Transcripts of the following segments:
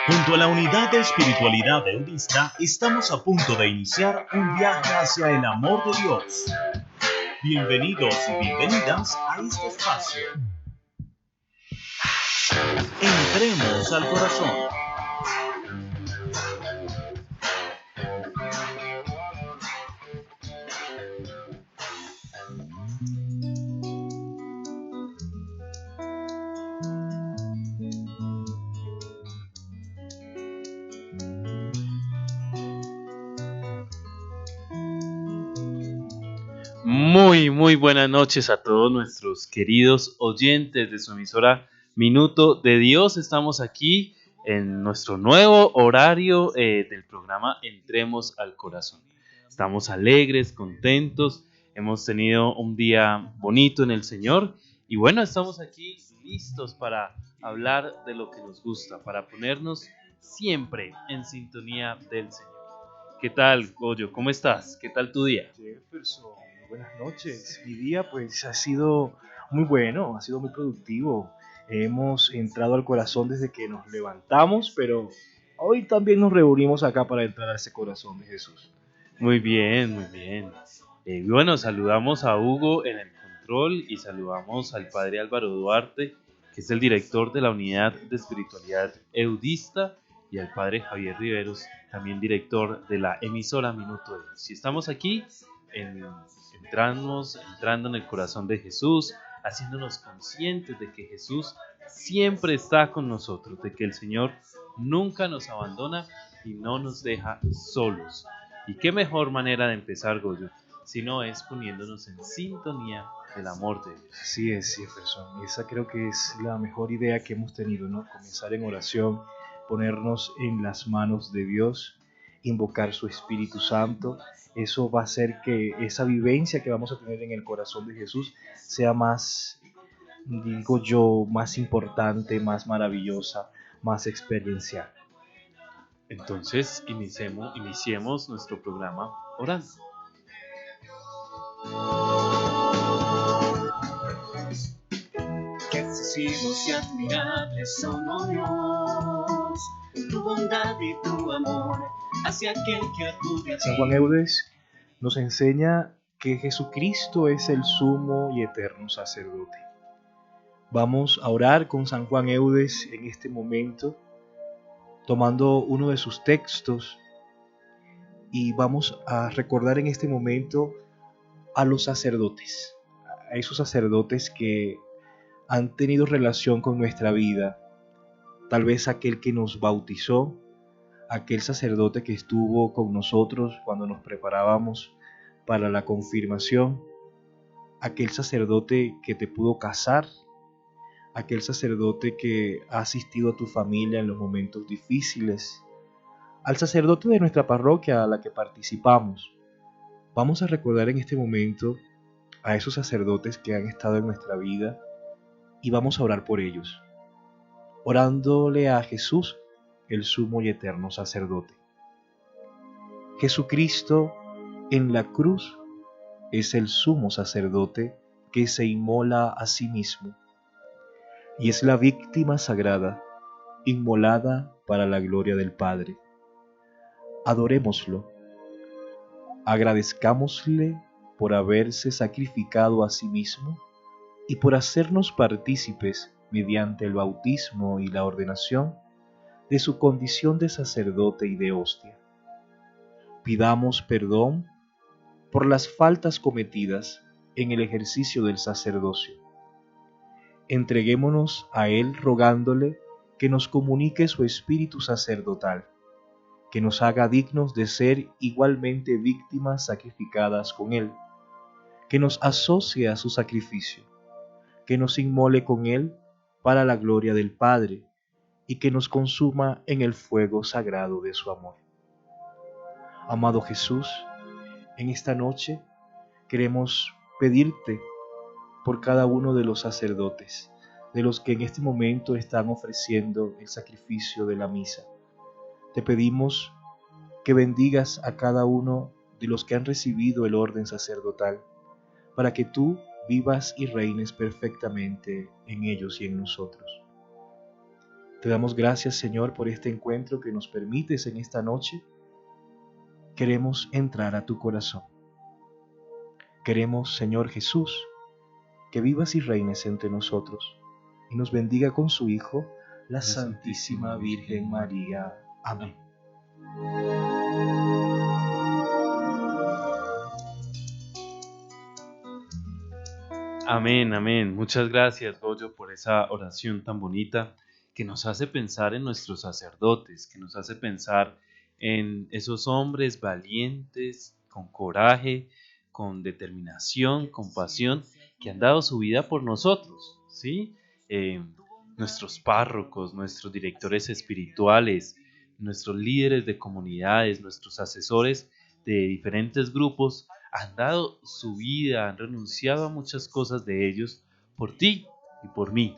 Junto a la unidad de espiritualidad eudista, estamos a punto de iniciar un viaje hacia el amor de Dios. Bienvenidos y bienvenidas a este espacio. Entremos al corazón. Muy buenas noches a todos nuestros queridos oyentes de su emisora Minuto de Dios. Estamos aquí en nuestro nuevo horario del programa Entremos al Corazón. Estamos alegres, contentos, hemos tenido un día bonito en el Señor y bueno, estamos aquí listos para hablar de lo que nos gusta, para ponernos siempre en sintonía del Señor. ¿Qué tal, Goyo? ¿Cómo estás? ¿Qué tal tu día? Jefferson, buenas noches. Mi día pues ha sido muy bueno, ha sido muy productivo. Hemos entrado al corazón desde que nos levantamos, pero hoy también nos reunimos acá para entrar a ese corazón de Jesús. Muy bien, muy bien. Bueno, saludamos a Hugo en el control y saludamos al padre Álvaro Duarte, que es el director de la unidad de espiritualidad eudista, y al padre Javier Riveros, también director de la emisora Minuto de Dios. Si estamos aquí, entrando en el corazón de Jesús, haciéndonos conscientes de que Jesús siempre está con nosotros, de que el Señor nunca nos abandona y no nos deja solos. Y qué mejor manera de empezar, Goyo, si no es poniéndonos en sintonía del amor de Dios. Así es, Jefferson. Esa creo que es la mejor idea que hemos tenido, ¿no? Comenzar en oración, ponernos en las manos de Dios, invocar su Espíritu Santo. Eso va a hacer que esa vivencia que vamos a tener en el corazón de Jesús sea más, digo yo, más importante, más maravillosa, más experiencial. Entonces, iniciemos nuestro programa orando. Qué excesivos y admirables son, oh Dios, tu bondad y tu amor hacia aquel que acude a ti. San Juan Eudes nos enseña que Jesucristo es el sumo y eterno sacerdote. Vamos a orar con San Juan Eudes en este momento, tomando uno de sus textos, y vamos a recordar en este momento a los sacerdotes, a esos sacerdotes que han tenido relación con nuestra vida, tal vez aquel que nos bautizó, aquel sacerdote que estuvo con nosotros cuando nos preparábamos para la confirmación, aquel sacerdote que te pudo casar, aquel sacerdote que ha asistido a tu familia en los momentos difíciles, al sacerdote de nuestra parroquia a la que participamos. Vamos a recordar en este momento a esos sacerdotes que han estado en nuestra vida y vamos a orar por ellos, orándole a Jesús, el sumo y eterno sacerdote. Jesucristo en la cruz es el sumo sacerdote que se inmola a sí mismo y es la víctima sagrada, inmolada para la gloria del Padre. Adorémoslo, agradezcámosle por haberse sacrificado a sí mismo y por hacernos partícipes mediante el bautismo y la ordenación de su condición de sacerdote y de hostia. Pidamos perdón por las faltas cometidas en el ejercicio del sacerdocio. Entreguémonos a Él rogándole que nos comunique su espíritu sacerdotal, que nos haga dignos de ser igualmente víctimas sacrificadas con Él, que nos asocie a su sacrificio, que nos inmole con Él para la gloria del Padre y que nos consuma en el fuego sagrado de su amor. Amado Jesús, en esta noche queremos pedirte por cada uno de los sacerdotes, de los que en este momento están ofreciendo el sacrificio de la misa. Te pedimos que bendigas a cada uno de los que han recibido el orden sacerdotal, para que tú vivas y reines perfectamente en ellos y en nosotros. Te damos gracias, Señor, por este encuentro que nos permites en esta noche. Queremos entrar a tu corazón. Queremos, Señor Jesús, que vivas y reines entre nosotros y nos bendiga con su Hijo, la Santísima Virgen María. Amén. Amén, amén. Muchas gracias, Goyo, por esa oración tan bonita que nos hace pensar en nuestros sacerdotes, que nos hace pensar en esos hombres valientes, con coraje, con determinación, con pasión, que han dado su vida por nosotros, ¿sí? Nuestros párrocos, nuestros directores espirituales, nuestros líderes de comunidades, nuestros asesores de diferentes grupos, han dado su vida, han renunciado a muchas cosas de ellos por ti y por mí.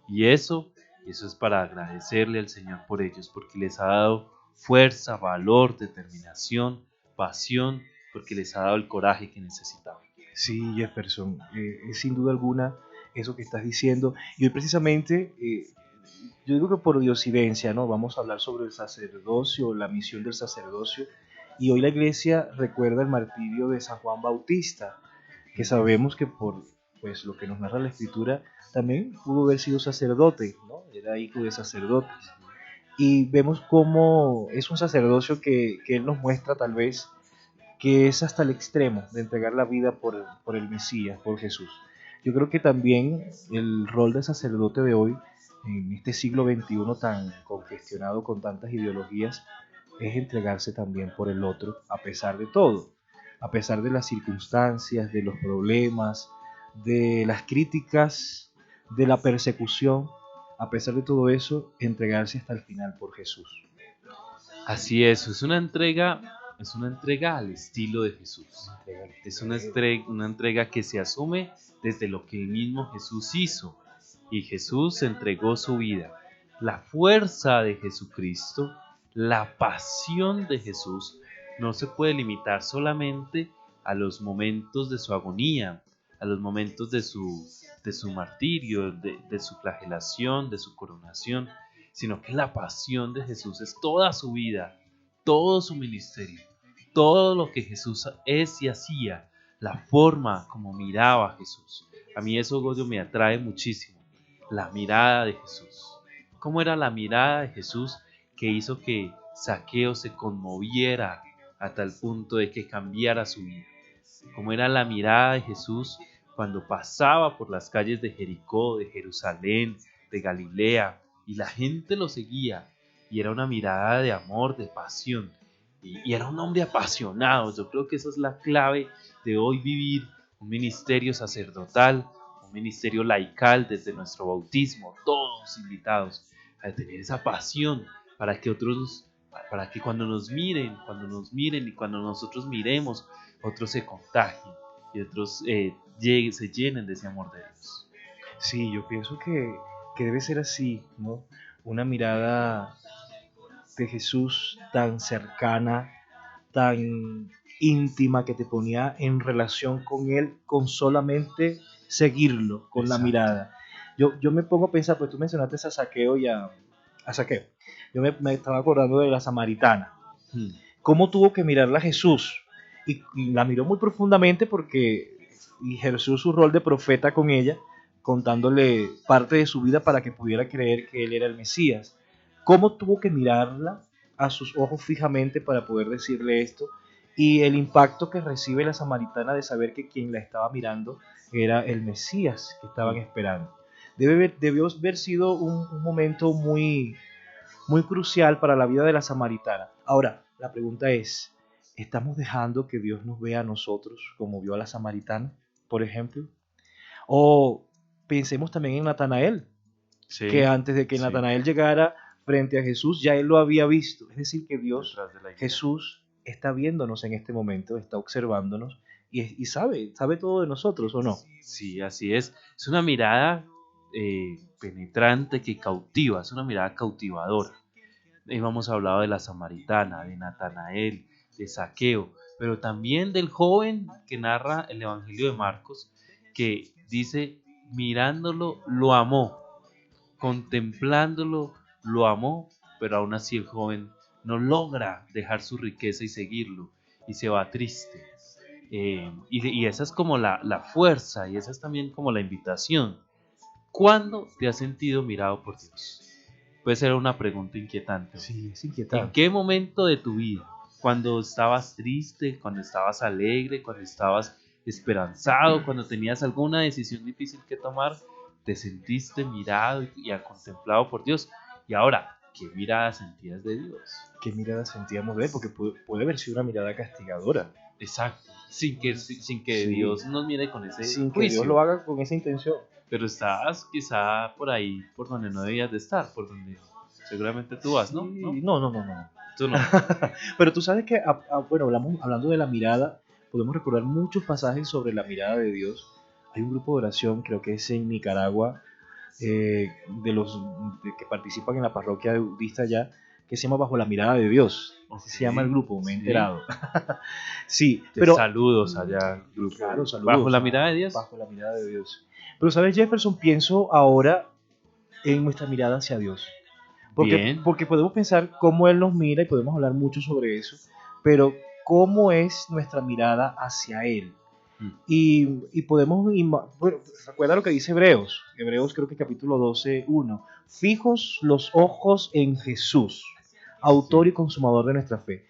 Y eso es para agradecerle al Señor por ellos, porque les ha dado fuerza, valor, determinación, pasión, porque les ha dado el coraje que necesitaban. Sí, Jefferson, es sin duda alguna eso que estás diciendo. Y hoy precisamente, yo digo que por diosidencia, ¿no? Vamos a hablar sobre el sacerdocio, la misión del sacerdocio. Y hoy la iglesia recuerda el martirio de San Juan Bautista, que sabemos que por pues, lo que nos narra la Escritura, también pudo haber sido sacerdote, ¿no? Era hijo de sacerdotes. Y vemos cómo es un sacerdocio que él nos muestra tal vez que es hasta el extremo de entregar la vida por el Mesías, por Jesús. Yo creo que también el rol de sacerdote de hoy, en este siglo XXI tan congestionado con tantas ideologías, es entregarse también por el otro, a pesar de todo, a pesar de las circunstancias, de los problemas, de las críticas, de la persecución, a pesar de todo eso, entregarse hasta el final por Jesús. Así es una entrega al estilo de Jesús. Es una entrega que se asume desde lo que el mismo Jesús hizo. Y Jesús entregó su vida. La fuerza de Jesucristo, la pasión de Jesús, no se puede limitar solamente a los momentos de su agonía, a los momentos de su martirio, de su flagelación, de su coronación, sino que la pasión de Jesús es toda su vida, todo su ministerio, todo lo que Jesús es y hacía, la forma como miraba a Jesús. A mí eso, Goyo, me atrae muchísimo, la mirada de Jesús. ¿Cómo era la mirada de Jesús que hizo que Zaqueo se conmoviera a tal punto de que cambiara su vida? ¿Cómo era la mirada de Jesús cuando pasaba por las calles de Jericó, de Jerusalén, de Galilea, y la gente lo seguía? Y era una mirada de amor, de pasión, y era un hombre apasionado. Yo creo que esa es la clave de hoy vivir un ministerio sacerdotal, un ministerio laical desde nuestro bautismo, todos invitados a tener esa pasión para que otros, para que cuando nos miren y cuando nosotros miremos, otros se contagien y otros se llenen de ese amor de Dios. Sí, yo pienso que debe ser así, ¿no? Una mirada de Jesús tan cercana, tan íntima, que te ponía en relación con Él con solamente seguirlo, con la mirada. Yo me pongo a pensar, pues tú mencionaste a Zaqueo y a Zaqueo. Yo me estaba acordando de la samaritana. ¿Cómo tuvo que mirarla a Jesús? Y la miró muy profundamente porque ejerció su rol de profeta con ella, contándole parte de su vida para que pudiera creer que Él era el Mesías. ¿Cómo tuvo que mirarla a sus ojos fijamente para poder decirle esto? Y el impacto que recibe la samaritana de saber que quien la estaba mirando era el Mesías que estaban esperando. Debió haber sido un momento muy, muy crucial para la vida de la samaritana. Ahora, la pregunta es, ¿estamos dejando que Dios nos vea a nosotros como vio a la samaritana, por ejemplo? O pensemos también en Natanael, Sí, que antes de que Natanael llegara frente a Jesús, ya él lo había visto. Es decir, que Dios, Jesús, está viéndonos en este momento, está observándonos y sabe todo de nosotros, ¿o no? Sí, así es. Es una mirada penetrante que cautiva, es una mirada cautivadora. Hemos hablado de la samaritana, de Natanael, de Zaqueo, pero también del joven que narra el Evangelio de Marcos, que dice, mirándolo, lo amó, contemplándolo, lo amó, pero aún así el joven no logra dejar su riqueza y seguirlo, y se va triste. Y esa es como la fuerza, y esa es también como la invitación. ¿Cuándo te has sentido mirado por Dios? Puede ser una pregunta inquietante. Sí, es ¿En inquietante. qué momento de tu vida? ¿Cuando estabas triste? ¿Cuando estabas alegre? ¿Cuando estabas esperanzado? ¿Cuando tenías alguna decisión difícil que tomar? ¿Te sentiste mirado y contemplado por Dios? Y ahora, ¿qué mirada sentías de Dios? ¿Qué mirada sentíamos de él? Porque puede haber sido una mirada castigadora, Exacto. Sin que Sí. Dios nos mire con ese sin que juicio. Dios lo haga con esa intención. Pero estabas quizá por ahí, por donde no debías de estar, por donde seguramente tú vas, ¿no? Sí, ¿No? no. Tú no. Pero tú sabes que, bueno, hablando de la mirada, podemos recordar muchos pasajes sobre la mirada de Dios. Hay un grupo de oración, creo que es en Nicaragua, que participan en la parroquia budista allá, que se llama Bajo la Mirada de Dios. Así se llama el grupo, me he Sí. enterado. Sí, Te pero saludos allá, grupo. claro, saludos. Bajo la mirada de Dios. Bajo la mirada de Dios. Pero sabes, Jefferson, pienso ahora en nuestra mirada hacia Dios. Bien. Porque podemos pensar cómo Él nos mira y podemos hablar mucho sobre eso, pero cómo es nuestra mirada hacia Él. Y podemos, bueno, recuerda lo que dice Hebreos creo que capítulo 12:1, fijos los ojos en Jesús, autor y consumador de nuestra fe.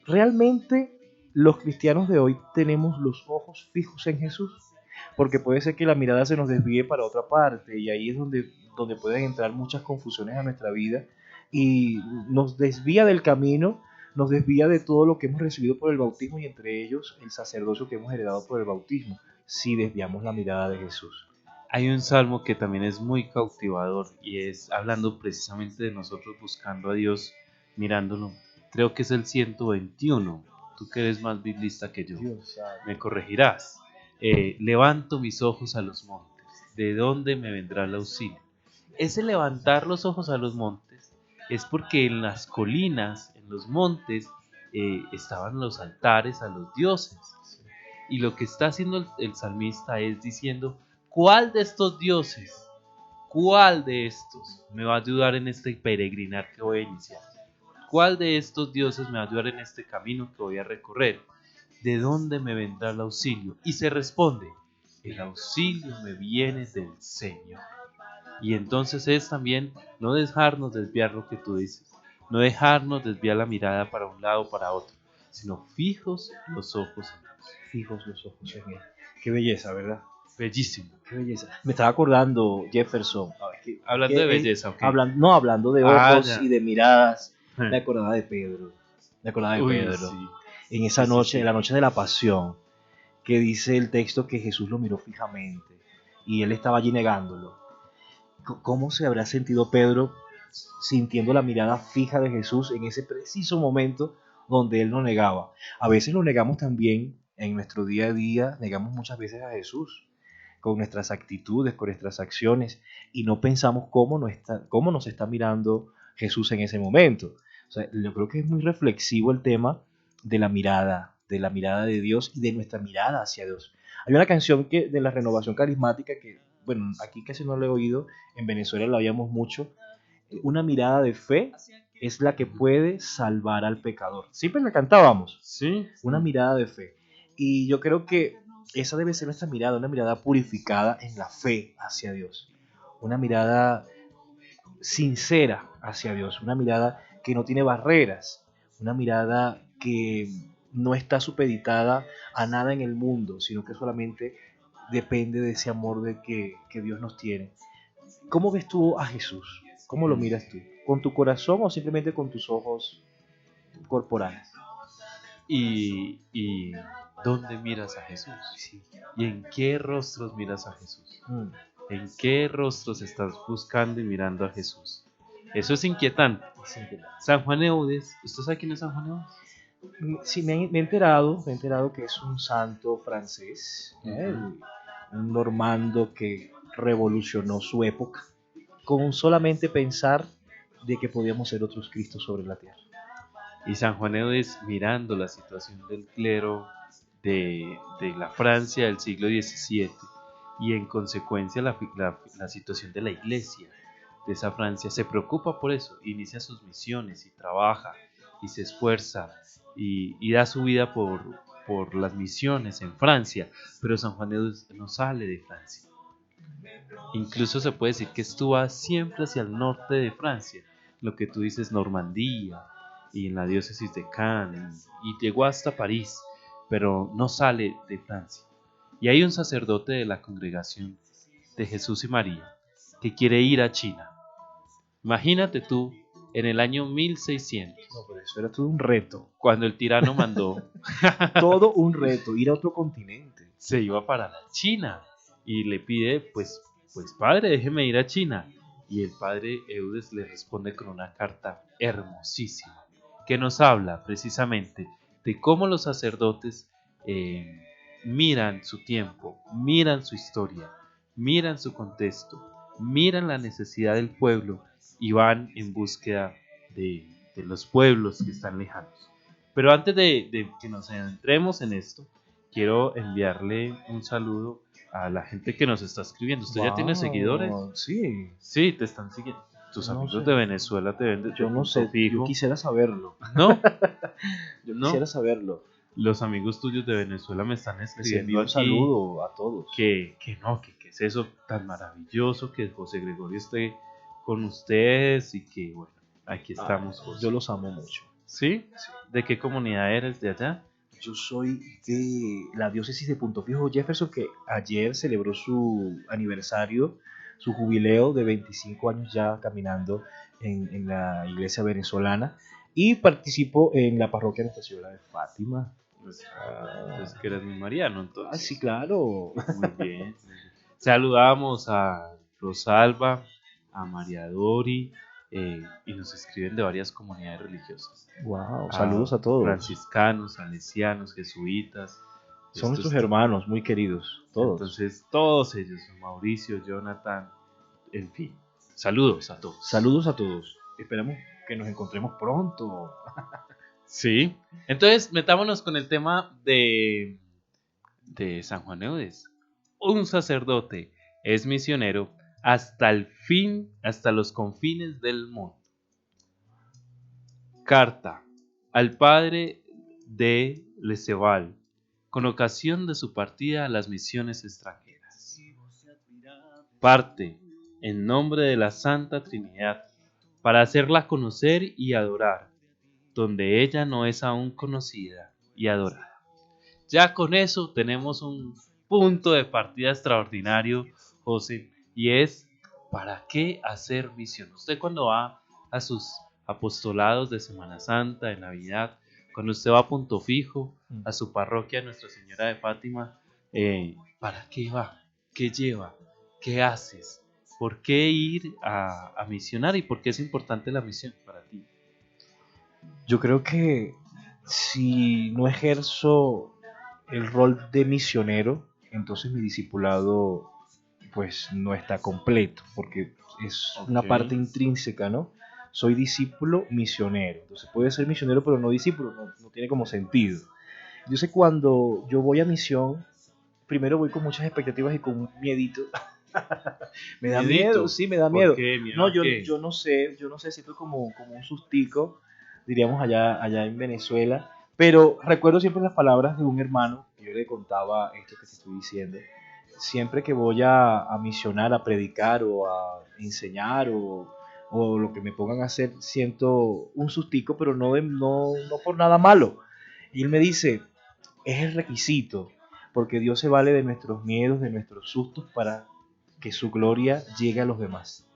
Realmente los cristianos de hoy tenemos los ojos fijos en Jesús, porque puede ser que la mirada se nos desvíe para otra parte y ahí es donde pueden entrar muchas confusiones a nuestra vida y nos desvía del camino, nos desvía de todo lo que hemos recibido por el bautismo y entre ellos el sacerdocio que hemos heredado por el bautismo, si desviamos la mirada de Jesús. Hay un salmo que también es muy cautivador y es hablando precisamente de nosotros buscando a Dios, mirándolo. Creo que es el 121. Tú que eres más biblista que yo, me corregirás. Levanto mis ojos a los montes. ¿De dónde me vendrá el auxilio? Ese levantar los ojos a los montes es porque en las colinas, en los montes, estaban los altares a los dioses. Y lo que está haciendo el salmista es diciendo, ¿cuál de estos dioses, cuál de estos me va a ayudar en este peregrinar que voy a iniciar? ¿Cuál de estos dioses me va a ayudar en este camino que voy a recorrer? ¿De dónde me vendrá el auxilio? Y se responde, el auxilio me viene del Señor. Y entonces es también no dejarnos desviar lo que tú dices, no dejarnos desviar la mirada para un lado o para otro, sino fijos los ojos en Dios. Fijos los ojos en Él. Qué belleza, ¿verdad? Bellísimo. Qué belleza. Me estaba acordando, Jefferson. Hablando de belleza, ¿ok? Hablando de ojos ya. y de miradas. Me acordaba de Pedro. Sí. En esa Sí, noche, sí. en la noche de la pasión, que dice el texto que Jesús lo miró fijamente y él estaba allí negándolo. ¿Cómo se habrá sentido Pedro sintiendo la mirada fija de Jesús en ese preciso momento donde él lo negaba? A veces lo negamos también en nuestro día a día, negamos muchas veces a Jesús con nuestras actitudes, con nuestras acciones y no pensamos cómo nos está mirando Jesús en ese momento. O sea, yo creo que es muy reflexivo el tema de la mirada de Dios y de nuestra mirada hacia Dios. Hay una canción de la Renovación Carismática que, bueno, aquí casi no la he oído, en Venezuela la oíamos mucho. Una mirada de fe es la que puede salvar al pecador. Siempre la cantábamos. Sí. Una mirada de fe. Y yo creo que esa debe ser nuestra mirada, una mirada purificada en la fe hacia Dios. Una mirada sincera hacia Dios, una mirada que no tiene barreras, una mirada que no está supeditada a nada en el mundo, sino que solamente depende de ese amor que Dios nos tiene. ¿Cómo ves tú a Jesús? ¿Cómo lo miras tú? ¿Con tu corazón o simplemente con tus ojos corporales? ¿Y dónde miras a Jesús? Sí. ¿Y en qué rostros miras a Jesús? ¿En qué rostros estás buscando y mirando a Jesús? Eso es inquietante. San Juan Eudes, ¿usted sabe quién es San Juan Eudes? Sí, me he enterado que es un santo francés, un normando que revolucionó su época con solamente pensar de que podíamos ser otros Cristos sobre la tierra. Y San Juan Eudes mirando la situación del clero de la Francia del siglo XVII y en consecuencia la situación de la iglesia, esa Francia, se preocupa por eso, inicia sus misiones y trabaja y se esfuerza y da su vida por las misiones en Francia, pero San Juan de Dios no sale de Francia. Incluso se puede decir que estuvo siempre hacia el norte de Francia, lo que tú dices Normandía y en la diócesis de Cannes, y llegó hasta París, pero no sale de Francia. Y hay un sacerdote de la congregación de Jesús y María que quiere ir a China. Imagínate tú, en el año 1600, No, pero eso era todo un reto. cuando el tirano mandó, Todo un reto, ir a otro continente. se iba para la China y le pide, pues padre, déjeme ir a China. Y el padre Eudes le responde con una carta hermosísima que nos habla precisamente de cómo los sacerdotes miran su tiempo, miran su historia, miran su contexto, miran la necesidad del pueblo y van en búsqueda de los pueblos que están lejanos. Pero antes de que nos adentremos en esto, quiero enviarle un saludo a la gente que nos está escribiendo. ¿Usted ya tiene seguidores? Sí. Sí, te están siguiendo. Tus No amigos sé. de Venezuela te ven de Yo no punto sé, fijo. yo quisiera saberlo. No, Yo No. quisiera saberlo. los amigos tuyos de Venezuela me están Les escribiendo envío un aquí saludo a todos. que es eso tan maravilloso que José Gregorio esté con ustedes y que, bueno, aquí estamos, José. Yo los amo mucho. ¿Sí? Sí. ¿De qué comunidad eres de allá? Yo soy de la diócesis de Punto Fijo Jefferson, que ayer celebró su aniversario, su jubileo de 25 años ya caminando en la iglesia venezolana, y participo en la parroquia Nuestra Señora de Fátima. Pues que eres muy mariano, entonces. Ah, sí, claro. Muy bien. Saludamos a Rosalba, a María Dori, y nos escriben de varias comunidades religiosas. Wow, saludos a todos. Franciscanos, salesianos, jesuitas. Son nuestros Estos- hermanos muy queridos, todos. Entonces, todos ellos, Mauricio, Jonathan, en fin. Saludos a todos. Saludos a todos. Esperamos que nos encontremos pronto. Sí. Entonces, metámonos con el tema de San Juan Eudes. Un sacerdote es misionero hasta el fin, hasta los confines del mundo. Carta al padre de Leceval, con ocasión de su partida a las misiones extranjeras. Parte en nombre de la Santa Trinidad, para hacerla conocer y adorar, donde ella no es aún conocida y adorada. Ya con eso tenemos un punto de partida extraordinario, José, y es ¿para qué hacer misión? Usted cuando va a sus apostolados de Semana Santa, de Navidad, cuando usted va a Punto Fijo, a su parroquia Nuestra Señora de Fátima, ¿para qué va? ¿Qué lleva? ¿Qué haces? ¿Por qué ir a misionar y por qué es importante la misión para ti? Yo creo que si no ejerzo el rol de misionero, entonces mi discipulado pues no está completo, porque es una Ok. parte intrínseca, ¿no? Soy discípulo misionero. Entonces puede ser misionero pero no discípulo, no tiene como sentido. Yo sé cuando yo voy a misión, primero voy con muchas expectativas y con un miedito. Me da ¿Miedito? miedo, sí, me da ¿Por miedo. qué? ¿Miedo No, a qué? yo no sé, siento como un sustico, diríamos allá en Venezuela, pero recuerdo siempre las palabras de un hermano, que yo le contaba esto que te estoy diciendo, siempre que voy a misionar, a predicar o a enseñar o lo que me pongan a hacer, siento un sustico, pero no por nada malo. Y él me dice, es el requisito, porque Dios se vale de nuestros miedos, de nuestros sustos para que su gloria llegue a los demás.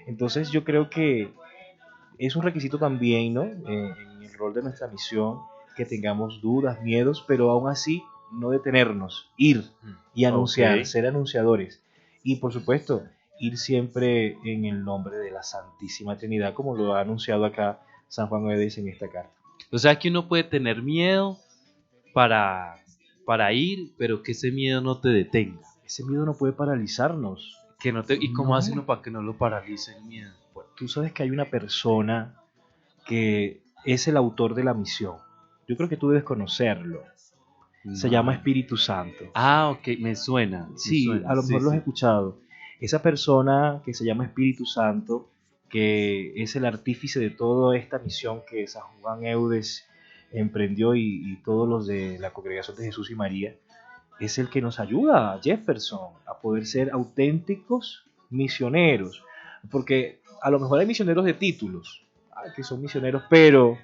Entonces yo creo que es un requisito también, ¿no? En el rol de nuestra misión, que tengamos dudas, miedos, pero aún así no detenernos, ir y anunciar, Ok. ser anunciadores. Y por supuesto, ir siempre en el nombre de la Santísima Trinidad, como lo ha anunciado acá San Juan Eudes en esta carta. O sea que uno puede tener miedo para ir, pero que ese miedo no te detenga. Ese miedo no puede paralizarnos. Que no te, ¿y cómo No. hace uno para que no lo paralice el miedo? Bueno, tú sabes que hay una persona que es el autor de la misión. Yo creo que tú debes conocerlo. Se No. llama Espíritu Santo. Ah, ok, me suena. Sí, a lo mejor lo has escuchado. Esa persona que se llama Espíritu Santo que es el artífice de toda esta misión que San Juan Eudes emprendió y todos los de la Congregación de Jesús y María, es el que nos ayuda, Jefferson, a poder ser auténticos misioneros. Porque a lo mejor hay misioneros de títulos, que son misioneros, pero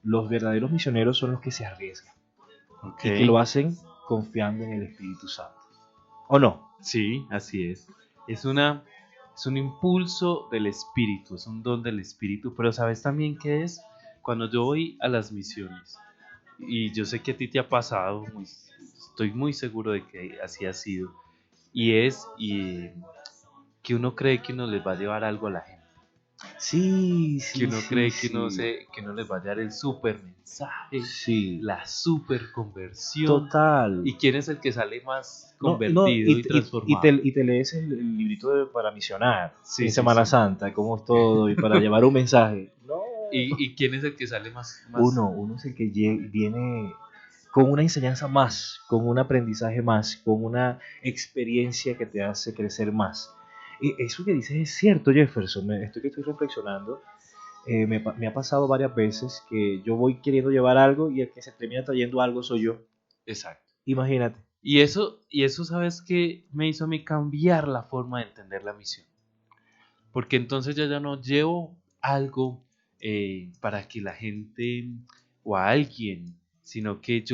los verdaderos misioneros son los que se arriesgan y que lo hacen confiando en el Espíritu Santo. ¿O no? Sí, así es. Es un impulso del Espíritu, es un don del Espíritu, pero ¿sabes también qué es? Cuando yo voy a las misiones, y yo sé que a ti te ha pasado, estoy muy seguro de que así ha sido, y que uno cree que uno les va a llevar algo a la gente. Sí, Que uno cree que uno les va a dar el super mensaje, la super conversión. Total. ¿Y quién es el que sale más convertido y transformado? Y te lees el librito para misionar en Semana Santa, cómo es todo, y para llevar un mensaje. No. ¿Y quién es el que sale más? Uno es el que viene con una enseñanza más, con un aprendizaje más, con una experiencia que te hace crecer más. Eso que dices es cierto, Jefferson. Esto que estoy reflexionando, me ha pasado varias veces que yo voy queriendo llevar algo y el que se termina trayendo algo soy yo. Exacto. Imagínate. Y eso, ¿sabes qué me hizo a mí cambiar la forma de entender la misión? Porque entonces yo ya no llevo algo para que la gente o a alguien, sino que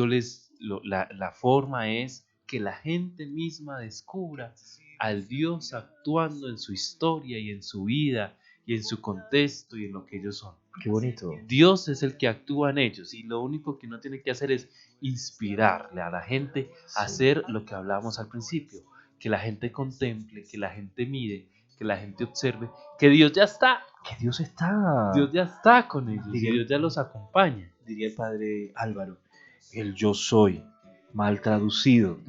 la forma es que la gente misma descubra al Dios actuando en su historia y en su vida y en su contexto y en lo que ellos son. Qué bonito. Dios es el que actúa en ellos y lo único que uno tiene que hacer es inspirarle a la gente a hacer lo que hablábamos al principio, que la gente contemple, que la gente mire, que la gente observe, que Dios ya está. Que Dios está. Dios ya está con ellos, y Dios ya los acompaña. Diría el padre Álvaro, el yo soy, mal traducido,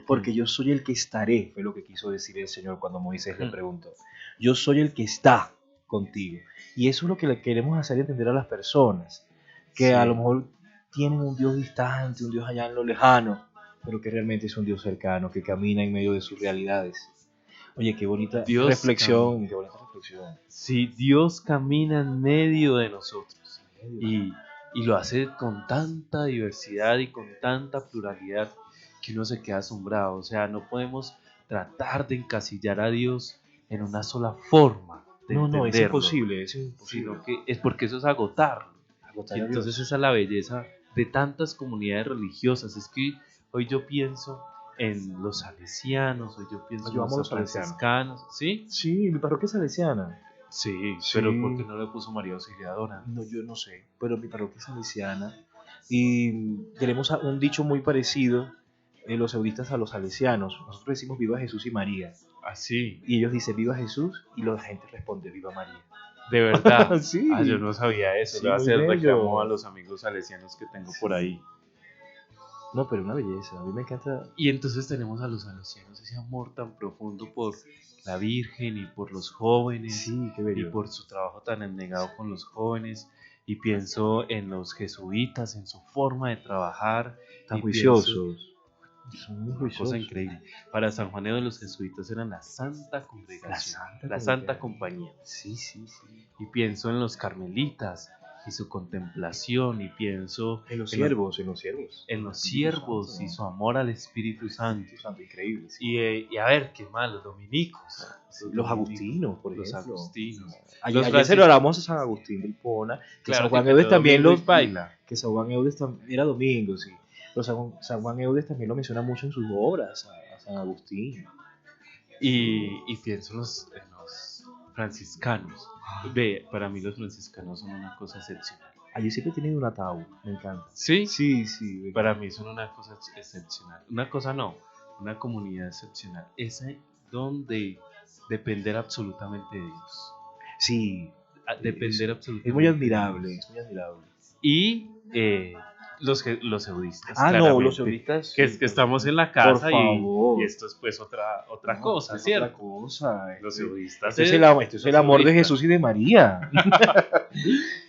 porque yo soy el que estaré, fue lo que quiso decir el Señor cuando Moisés le preguntó. Yo soy el que está contigo. Y eso es lo que le queremos hacer entender a las personas, que a lo mejor tienen un Dios distante, un Dios allá en lo lejano, pero que realmente es un Dios cercano, que camina en medio de sus realidades. Oye, qué bonita reflexión, qué bonita reflexión. Sí, Dios camina en medio de nosotros y lo hace con tanta diversidad y con tanta pluralidad que uno se queda asombrado. O sea, no podemos tratar de encasillar a Dios en una sola forma de entenderlo. No, es imposible. Sino que es porque eso es agotarlo. Y entonces esa es la belleza de tantas comunidades religiosas. Es que hoy yo pienso en los salesianos, hoy yo pienso en los franciscanos. ¿Sí? Sí, mi parroquia es salesiana. Sí, pero ¿por qué no le puso María Auxiliadora? No, yo no sé, pero mi parroquia es salesiana y tenemos un dicho muy parecido en los eudistas a los salesianos. Nosotros decimos viva Jesús y María. Ah, sí. Y ellos dicen viva Jesús y la gente responde viva María. De verdad. Sí. Yo no sabía eso. Sí, le voy a hacer reclamo a los amigos salesianos que tengo por ahí. No, pero una belleza, a mí me encanta. Y entonces tenemos a los salesianos ese amor tan profundo por la Virgen y por los jóvenes. Sí, qué bello. Y por su trabajo tan abnegado con los jóvenes. Y pienso en los jesuitas, en su forma de trabajar. Tan juiciosos. Son muy juiciosos. Cosa increíble. Para San Juan de los jesuitas eran la Santa Congregación, la Santa Compañía. Sí. Y pienso en los carmelitas y su contemplación, y pienso en los siervos y su amor al Espíritu Santo, increíble. Sí. Y a ver, qué más, los dominicos, los agustinos, por ejemplo. Los agustinos. Ayer se lo hablamos a San Agustín de Hipona, que claro, San Juan Eudes también los baila. Que San Juan Eudes era domingo, sí. Pero San Juan Eudes también lo menciona mucho en sus obras, a San Agustín. Y pienso en los franciscanos. Ve, para mí los franciscanos son una cosa excepcional. Yo siempre he tenido un ataúd, me encanta. ¿Sí? Sí. Para mí son una cosa excepcional. Una comunidad excepcional. Esa donde depender absolutamente de Dios. Sí. Depender absolutamente. Es muy admirable. Y los eudistas. Los eudistas. Que estamos en la casa y esto es pues otra cosa, ¿cierto? Otra cosa. Los eudistas. Esto es el amor de Jesús y de María.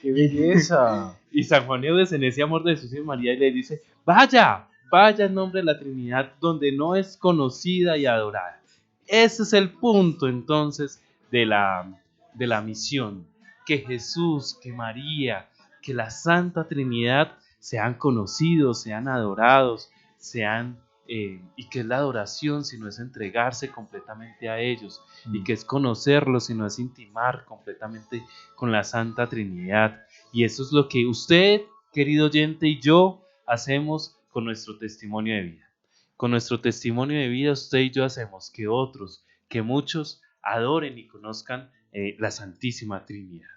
¡Qué belleza! Y San Juan Eudes en ese amor de Jesús y de María le dice, vaya en nombre de la Trinidad donde no es conocida y adorada. Ese es el punto entonces de la de la misión. Que Jesús, que María, que la Santa Trinidad sean conocidos, sean adorados, y que es la adoración si no es entregarse completamente a ellos, y que es conocerlos si no es intimar completamente con la Santa Trinidad. Y eso es lo que usted, querido oyente, y yo hacemos con nuestro testimonio de vida. Con nuestro testimonio de vida usted y yo hacemos que otros, que muchos adoren y conozcan la Santísima Trinidad.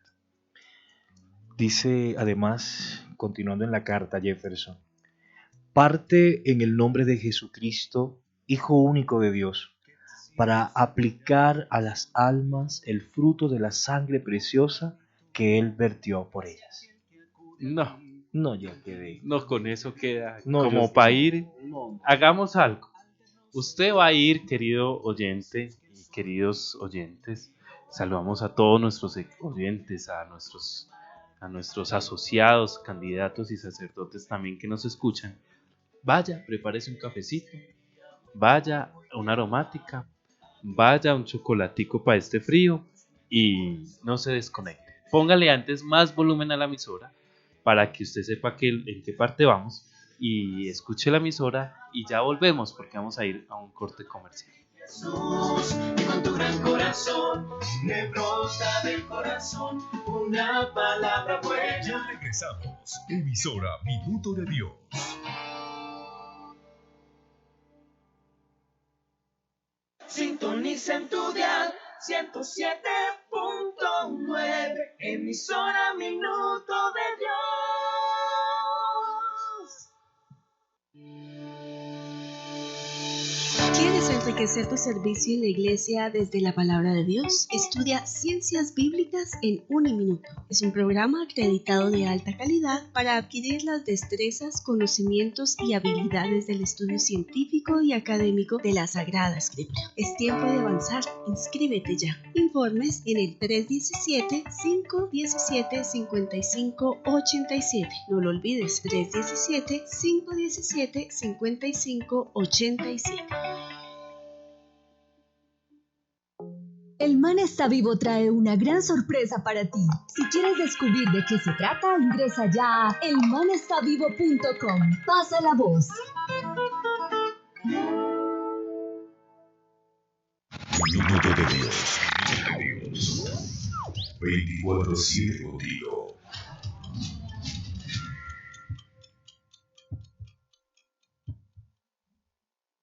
Dice además, continuando en la carta, Jefferson: parte en el nombre de Jesucristo, Hijo único de Dios, para aplicar a las almas el fruto de la sangre preciosa que Él vertió por ellas. No, ya quedé. No, con eso queda. No, como para ir, hagamos algo. Usted va a ir, querido oyente y queridos oyentes. Saludamos a todos nuestros oyentes, a nuestros asociados, candidatos y sacerdotes también que nos escuchan. Vaya, prepárese un cafecito, vaya una aromática, vaya un chocolatico para este frío y no se desconecte. Póngale antes más volumen a la emisora para que usted sepa en qué parte vamos, y escuche la emisora y ya volvemos porque vamos a ir a un corte comercial. Jesús, y con tu gran corazón me brota del corazón una palabra buena. Ya regresamos. Emisora Minuto de Dios. Sintoniza en tu dial 107.9, emisora Minuto de Dios. ¿Quieres enriquecer tu servicio en la iglesia desde la palabra de Dios? Estudia Ciencias Bíblicas en Uniminuto. Es un programa acreditado de alta calidad para adquirir las destrezas, conocimientos y habilidades del estudio científico y académico de la Sagrada Escritura. Es tiempo de avanzar. Inscríbete ya. Informes en el 317-517-5587. No lo olvides, 317-517-5587. El Man está vivo trae una gran sorpresa para ti. Si quieres descubrir de qué se trata, ingresa ya a elmanestavivo.com. Pasa la voz. Minuto de Dios. 24/7 contigo.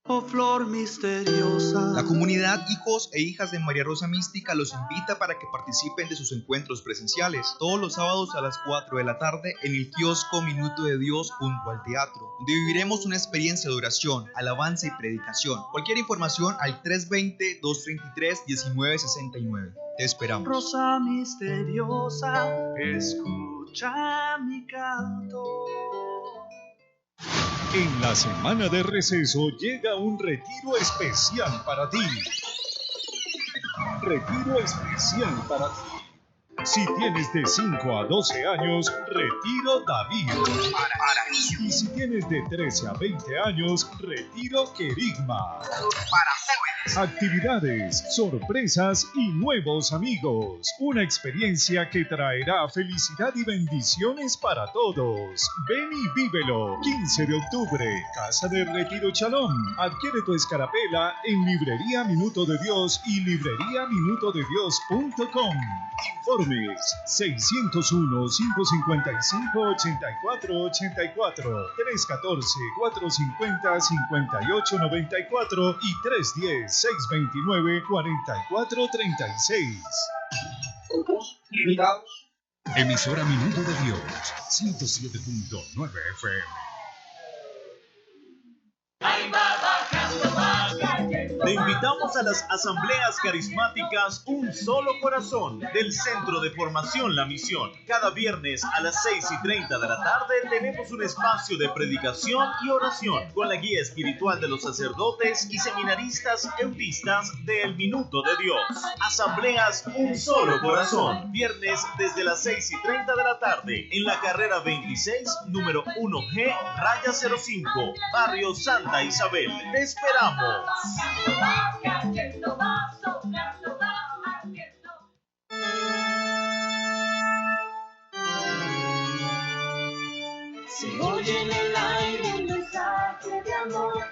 Oh flor misteriosa. La comunidad Hijos e Hijas de María Rosa Mística los invita para que participen de sus encuentros presenciales todos los sábados a las 4 de la tarde en el kiosco Minuto de Dios junto al teatro, donde viviremos una experiencia de oración, alabanza y predicación. Cualquier información al 320-233-1969. Te esperamos. Rosa misteriosa, escucha mi canto. En la semana de receso llega un retiro especial para ti. Retiro especial para ti. Si tienes de 5 a 12 años, Retiro David. Y si tienes de 13 a 20 años, Retiro Querigma. Actividades, sorpresas y nuevos amigos. Una experiencia que traerá felicidad y bendiciones para todos. Ven y vívelo. 15 de octubre, Casa de Retiro Chalón. Adquiere tu escarapela en Librería Minuto de Dios y libreriaminutodedios.com. Informes 601-555-8484, 314-450-5894 y 310-629-4436. Limitados. Emisora Minuto de Dios, 107.9 FM. Te invitamos a las asambleas carismáticas Un Solo Corazón del Centro de Formación La Misión. Cada viernes a las 6:30 de la tarde tenemos un espacio de predicación y oración con la guía espiritual de los sacerdotes y seminaristas eudistas de El Minuto de Dios. Asambleas Un Solo Corazón, viernes desde las 6:30 de la tarde en la carrera 26, número 1G, raya 05, barrio Santa Isabel. ¡Te esperamos! Se oye en el aire un mensaje de amor,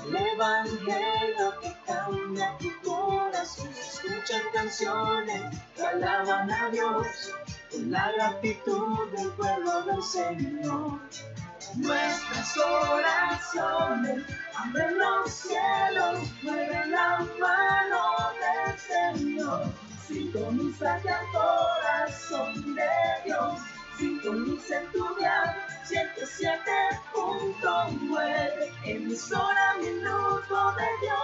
el evangelio que cambia tu corazón. Se escuchan canciones que alaban a Dios, con la gratitud del pueblo del Señor. Nuestras oraciones abren los cielos, mueven la mano del Señor. Sintoniza ya el corazón de Dios, sintoniza en tu dial 107.9, emisora Minuto de Dios.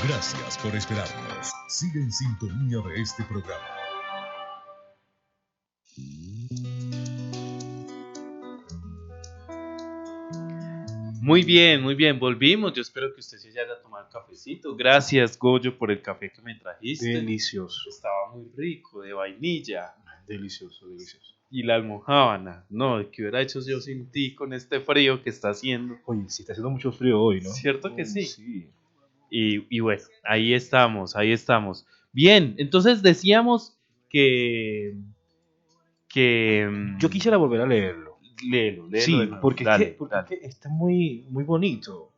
Gracias por esperarnos. Sigue en sintonía de este programa. Muy bien, volvimos. Yo espero que usted se haya tomado el cafecito. Gracias, Goyo, por el café que me trajiste. Delicioso. Estaba muy rico, de vainilla. Delicioso, delicioso. Y la almojábana. No, ¿qué hubiera hecho yo sin ti con este frío que está haciendo? Oye, sí está haciendo mucho frío hoy, ¿no? ¿Cierto que sí? Sí. Y bueno, ahí estamos. Bien, entonces decíamos que Yo quisiera volver a leerlo. Léelo Sí, de nuevo. porque, Dale, es que dale. está muy, muy bonito.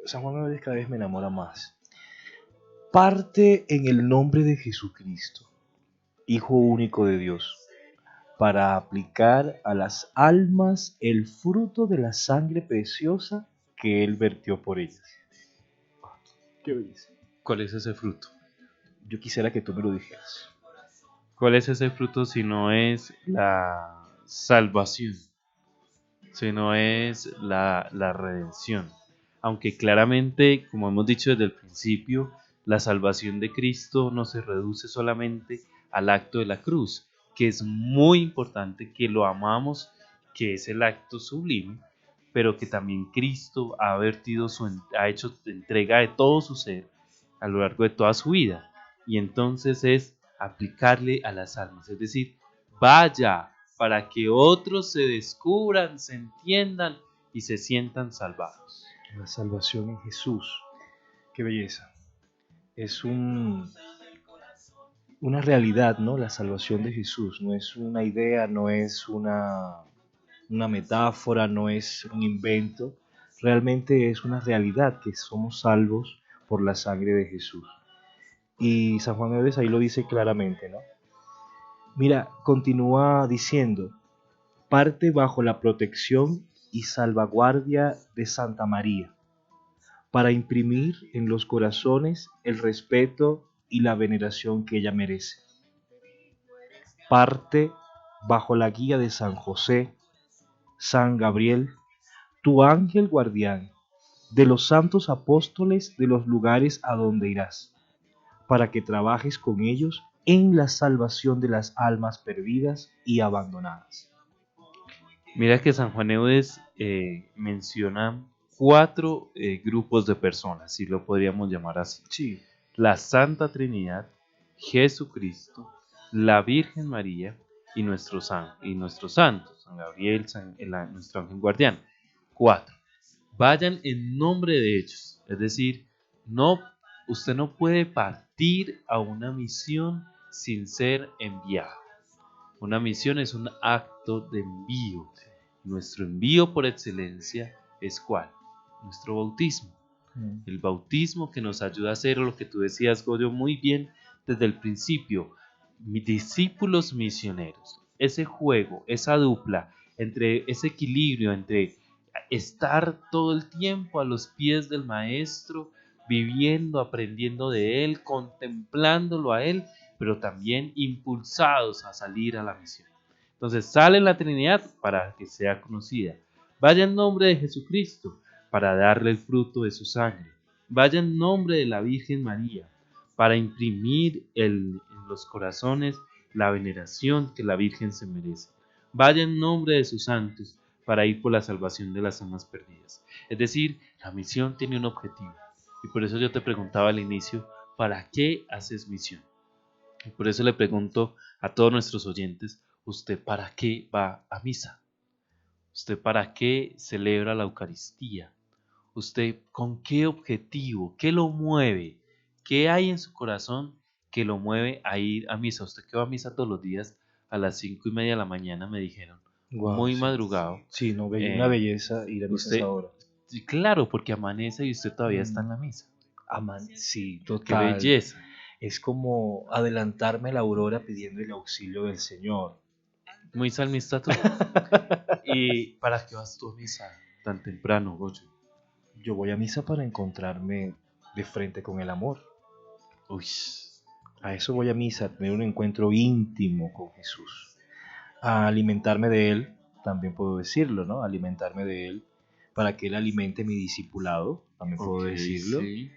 San Juan Eudes cada vez me enamora más. Parte en el nombre de Jesucristo, Hijo único de Dios, para aplicar a las almas el fruto de la sangre preciosa que Él vertió por ellas. ¿Qué belleza? ¿Cuál es ese fruto? Yo quisiera que tú me lo dijeras. ¿Cuál es ese fruto si no es la salvación? Si no es la redención. Aunque claramente, como hemos dicho desde el principio, la salvación de Cristo no se reduce solamente al acto de la cruz, que es muy importante, que lo amamos, que es el acto sublime, pero que también Cristo ha hecho entrega de todo su ser a lo largo de toda su vida. Y entonces es aplicarle a las almas, es decir, vaya para que otros se descubran, se entiendan y se sientan salvados. La salvación en Jesús. Qué belleza. Es una realidad, ¿no? La salvación de Jesús. No es una idea, no es una metáfora, no es un invento. Realmente es una realidad que somos salvos por la sangre de Jesús. Y San Juan Eudes ahí lo dice claramente, ¿no? Mira, continúa diciendo, parte bajo la protección y salvaguardia de Santa María, para imprimir en los corazones el respeto y la veneración que ella merece. Parte bajo la guía de San José, San Gabriel, tu ángel guardián, de los santos apóstoles de los lugares a donde irás, para que trabajes con ellos en la salvación de las almas perdidas y abandonadas. Mira que San Juan Eudes menciona 4 grupos de personas, si lo podríamos llamar así. Sí. La Santa Trinidad, Jesucristo, la Virgen María y nuestros santos, San Gabriel, nuestro ángel guardián. 4. Vayan en nombre de ellos, es decir, usted no puede partir a una misión sin ser enviado. Una misión es un acto de envío. Nuestro envío por excelencia es ¿cuál? Nuestro bautismo. El bautismo que nos ayuda a hacer lo que tú decías, Goyo, muy bien desde el principio. Discípulos misioneros. Ese juego, esa dupla, entre ese equilibrio entre estar todo el tiempo a los pies del Maestro, viviendo, aprendiendo de Él, contemplándolo a Él, pero también impulsados a salir a la misión. Entonces sale la Trinidad para que sea conocida. Vaya en nombre de Jesucristo para darle el fruto de su sangre. Vaya en nombre de la Virgen María para imprimir en los corazones la veneración que la Virgen se merece. Vaya en nombre de sus santos para ir por la salvación de las almas perdidas. Es decir, la misión tiene un objetivo. Y por eso yo te preguntaba al inicio, ¿para qué haces misión? Y por eso le pregunto a todos nuestros oyentes, ¿usted para qué va a misa? ¿Usted para qué celebra la Eucaristía? ¿Usted con qué objetivo? ¿Qué lo mueve? ¿Qué hay en su corazón que lo mueve a ir a misa. Usted que va a misa todos los días a las 5:30 de la mañana, me dijeron. Guau, Muy sí. madrugado. Sí, no, Eh, una belleza ir a misa a usted- esa hora. Sí, claro, porque amanece y usted todavía está en la misa. Sí, Qué total. belleza. Es como adelantarme a la aurora pidiendo el auxilio del Señor. Muy salmista tú. ¿Y para qué vas tú a misa tan temprano, Goyo? Yo voy a misa para encontrarme de frente con el amor. Uy, A eso voy a misa, a tener un encuentro íntimo con Jesús. A alimentarme de Él, también puedo decirlo, ¿no? Alimentarme de Él para que Él alimente mi discipulado, también puedo ok, decirlo. sí.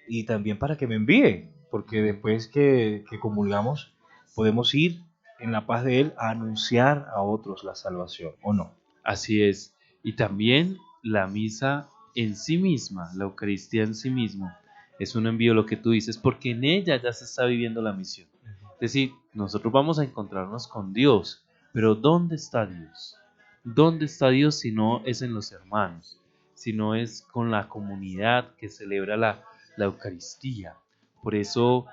Y también para que me envíe, porque después que comulgamos podemos ir en la paz de Él a anunciar a otros la salvación, ¿o no? Así es. Y también la misa en sí misma, la Eucaristía en sí mismo, es un envío, lo que tú dices, porque en ella ya se está viviendo la misión. Es decir, nosotros vamos a encontrarnos con Dios, pero ¿dónde está Dios? ¿Dónde está Dios si no es en los hermanos? Si no es con la comunidad que celebra la Eucaristía. Por eso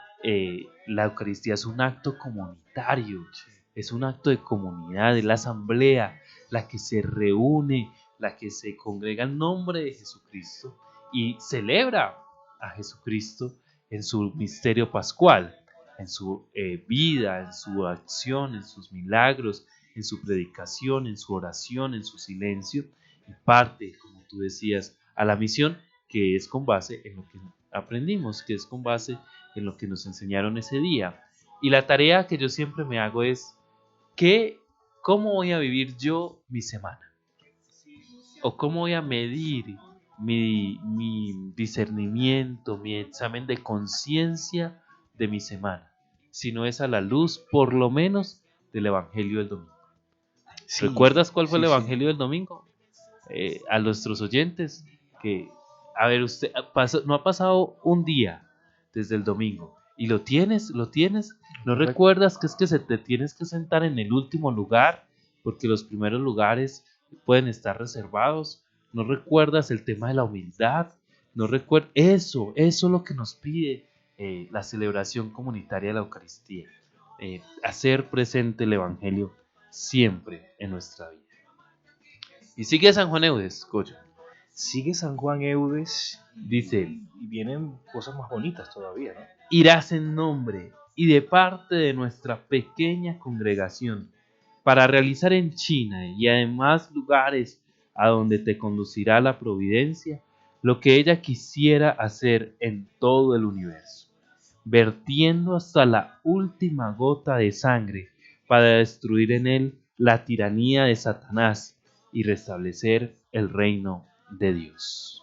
la Eucaristía es un acto comunitario, es un acto de comunidad, es la asamblea, la que se reúne, la que se congrega en nombre de Jesucristo y celebra a Jesucristo en su misterio pascual, en su vida, en su acción, en sus milagros, en su predicación, en su oración, en su silencio, y parte, como tú decías, a la misión, que es con base en lo que aprendimos, que es con base en lo que nos enseñaron ese día. Y la tarea que yo siempre me hago es, ¿cómo voy a vivir yo mi semana? ¿O cómo voy a medir mi discernimiento, mi examen de conciencia de mi semana? Si no es a la luz, por lo menos, del Evangelio del domingo. Sí, ¿Recuerdas cuál fue sí, el sí. Evangelio del domingo? A nuestros oyentes, que, a ver, usted no ha pasado un día desde el domingo y lo tienes, ¿no recuerdas que es que se te tienes que sentar en el último lugar porque los primeros lugares pueden estar reservados? ¿No recuerdas el tema de la humildad? ¿No recuerdas? Eso es lo que nos pide la celebración comunitaria de la Eucaristía, hacer presente el Evangelio siempre en nuestra vida. Y sigue San Juan Eudes, Goyo. Sigue San Juan Eudes, Dice él: y vienen cosas más bonitas todavía, ¿no? irás en nombre y de parte de nuestra pequeña congregación para realizar en China y además lugares a donde te conducirá la providencia lo que ella quisiera hacer en todo el universo, vertiendo hasta la última gota de sangre para destruir en él la tiranía de Satanás y restablecer el reino de Dios.